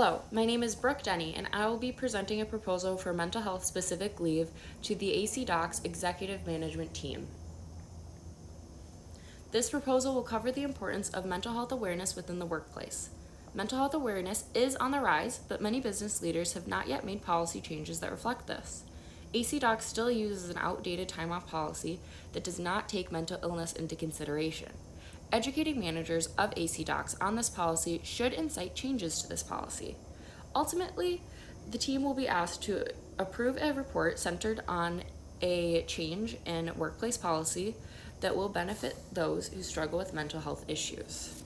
Hello, my name is Brooke Denny, and I will be presenting a proposal for mental health specific leave to the AC Docs Executive Management Team. This proposal will cover the importance of mental health awareness within the workplace. Mental health awareness is on the rise, but many business leaders have not yet made policy changes that reflect this. AC Docs still uses an outdated time off policy that does not take mental illness into consideration. Educating managers of AC Docs on this policy should incite changes to this policy. Ultimately, the team will be asked to approve a report centered on a change in workplace policy that will benefit those who struggle with mental health issues.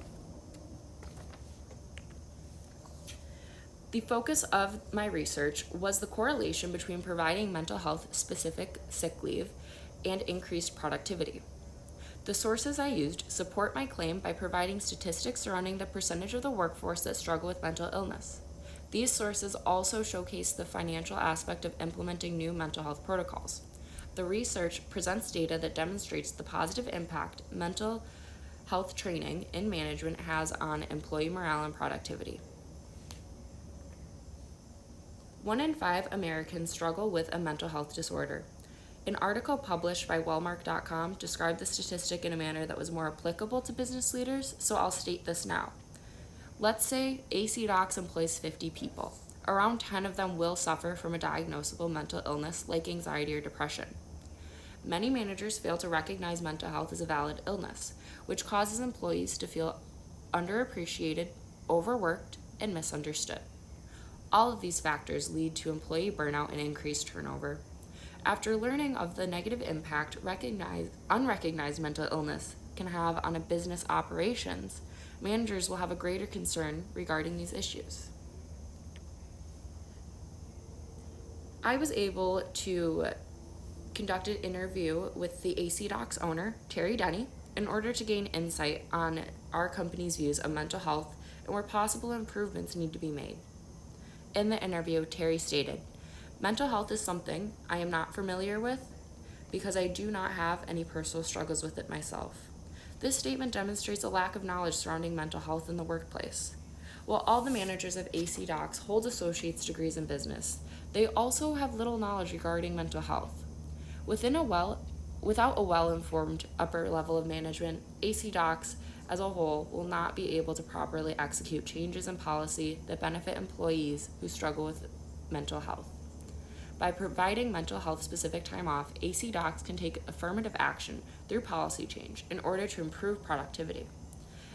The focus of my research was the correlation between providing mental health specific sick leave and increased productivity. The sources I used support my claim by providing statistics surrounding the percentage of the workforce that struggle with mental illness. These sources also showcase the financial aspect of implementing new mental health protocols. The research presents data that demonstrates the positive impact mental health training in management has on employee morale and productivity. 1 in 5 Americans struggle with a mental health disorder. An article published by Wellmark.com described the statistic in a manner that was more applicable to business leaders, so I'll state this now. Let's say AC Docs employs 50 people. Around 10 of them will suffer from a diagnosable mental illness like anxiety or depression. Many managers fail to recognize mental health as a valid illness, which causes employees to feel underappreciated, overworked, and misunderstood. All of these factors lead to employee burnout and increased turnover. After learning of the negative impact unrecognized mental illness can have on a business operations, managers will have a greater concern regarding these issues. I was able to conduct an interview with the AC Docs owner, Terry Denny, in order to gain insight on our company's views of mental health and where possible improvements need to be made. In the interview, Terry stated, "Mental health is something I am not familiar with because I do not have any personal struggles with it myself." This statement demonstrates a lack of knowledge surrounding mental health in the workplace. While all the managers of AC Docs hold associate's degrees in business, they also have little knowledge regarding mental health. Without a well-informed upper level of management, AC Docs as a whole will not be able to properly execute changes in policy that benefit employees who struggle with mental health. By providing mental health specific time off, AC Docs can take affirmative action through policy change in order to improve productivity.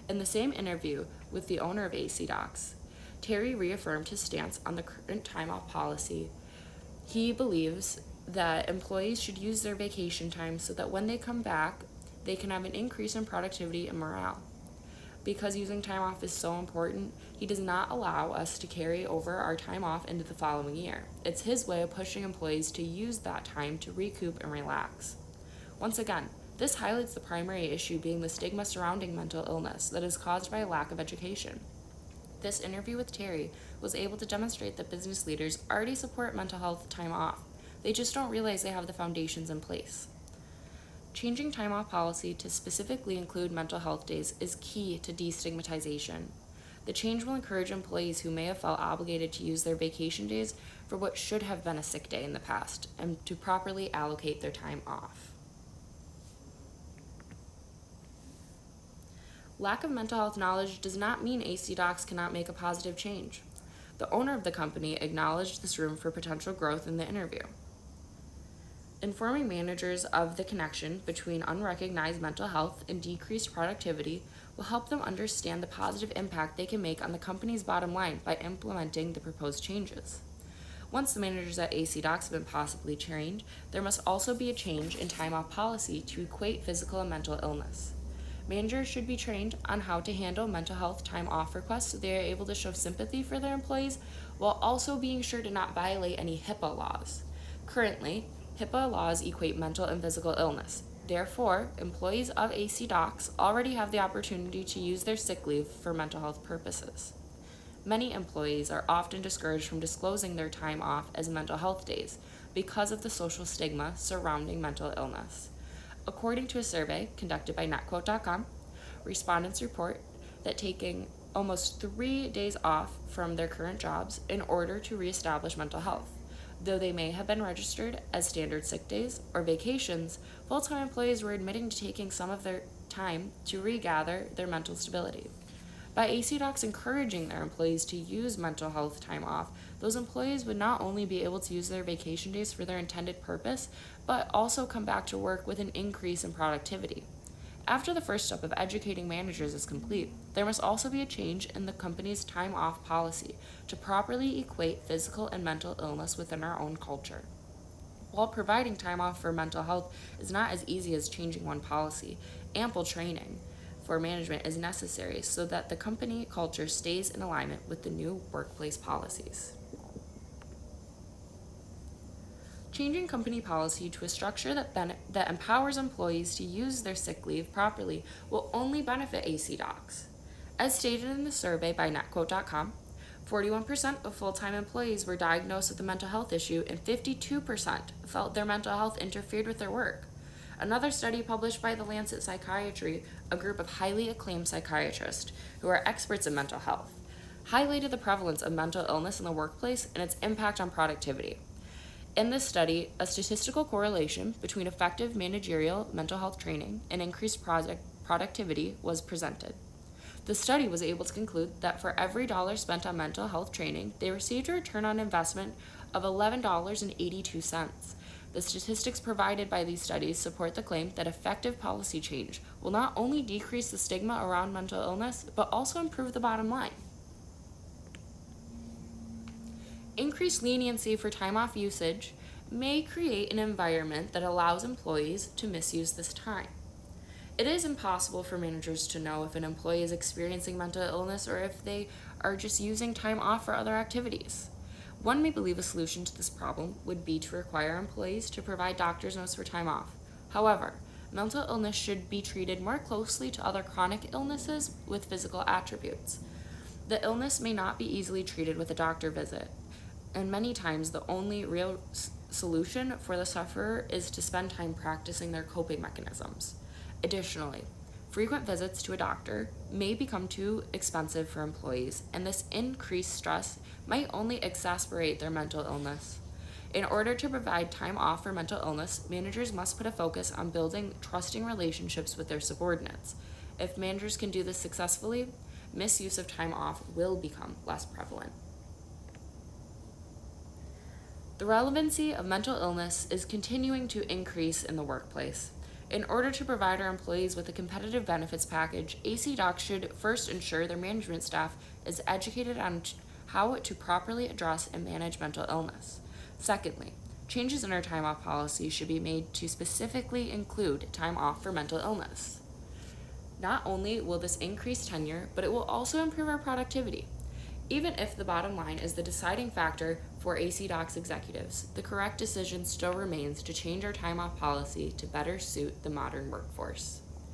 In the same interview with the owner of AC Docs, Terry reaffirmed his stance on the current time off policy. He believes that employees should use their vacation time so that when they come back, they can have an increase in productivity and morale. Because using time off is so important, he does not allow us to carry over our time off into the following year. It's his way of pushing employees to use that time to recoup and relax. Once again, this highlights the primary issue being the stigma surrounding mental illness that is caused by a lack of education. This interview with Terry was able to demonstrate that business leaders already support mental health time off. They just don't realize they have the foundations in place. Changing time off policy to specifically include mental health days is key to destigmatization. The change will encourage employees who may have felt obligated to use their vacation days for what should have been a sick day in the past and to properly allocate their time off. Lack of mental health knowledge does not mean AC Docs cannot make a positive change. The owner of the company acknowledged this room for potential growth in the interview. Informing managers of the connection between unrecognized mental health and decreased productivity will help them understand the positive impact they can make on the company's bottom line by implementing the proposed changes. Once the managers at AC Docs have been possibly trained, there must also be a change in time off policy to equate physical and mental illness. Managers should be trained on how to handle mental health time off requests so they are able to show sympathy for their employees while also being sure to not violate any HIPAA laws. Currently, HIPAA laws equate mental and physical illness. Therefore, employees of AC Docs already have the opportunity to use their sick leave for mental health purposes. Many employees are often discouraged from disclosing their time off as mental health days because of the social stigma surrounding mental illness. According to a survey conducted by netquote.com, respondents report that taking almost 3 days off from their current jobs in order to reestablish mental health. Though they may have been registered as standard sick days or vacations, full-time employees were admitting to taking some of their time to regather their mental stability. By AC Docs encouraging their employees to use mental health time off, those employees would not only be able to use their vacation days for their intended purpose, but also come back to work with an increase in productivity. After the first step of educating managers is complete, there must also be a change in the company's time off policy to properly equate physical and mental illness within our own culture. While providing time off for mental health is not as easy as changing one policy, ample training for management is necessary so that the company culture stays in alignment with the new workplace policies. Changing company policy to a structure that empowers employees to use their sick leave properly will only benefit AC Docs. As stated in the survey by netquote.com, 41% of full-time employees were diagnosed with a mental health issue and 52% felt their mental health interfered with their work. Another study published by The Lancet Psychiatry, a group of highly acclaimed psychiatrists who are experts in mental health, highlighted the prevalence of mental illness in the workplace and its impact on productivity. In this study, a statistical correlation between effective managerial mental health training and increased productivity was presented. The study was able to conclude that for every dollar spent on mental health training, they received a return on investment of $11.82. The statistics provided by these studies support the claim that effective policy change will not only decrease the stigma around mental illness, but also improve the bottom line. Increased leniency for time off usage may create an environment that allows employees to misuse this time. It is impossible for managers to know if an employee is experiencing mental illness or if they are just using time off for other activities. One may believe a solution to this problem would be to require employees to provide doctor's notes for time off. However, mental illness should be treated more closely to other chronic illnesses with physical attributes. The illness may not be easily treated with a doctor visit, and many times the only real solution for the sufferer is to spend time practicing their coping mechanisms. Additionally, frequent visits to a doctor may become too expensive for employees, and this increased stress might only exacerbate their mental illness. In order to provide time off for mental illness, managers must put a focus on building trusting relationships with their subordinates. If managers can do this successfully, misuse of time off will become less prevalent. The relevancy of mental illness is continuing to increase in the workplace. In order to provide our employees with a competitive benefits package, AC Docs should first ensure their management staff is educated on how to properly address and manage mental illness. Secondly, changes in our time off policy should be made to specifically include time off for mental illness. Not only will this increase tenure, but it will also improve our productivity. Even if the bottom line is the deciding factor for AC Docs executives, the correct decision still remains to change our time off policy to better suit the modern workforce.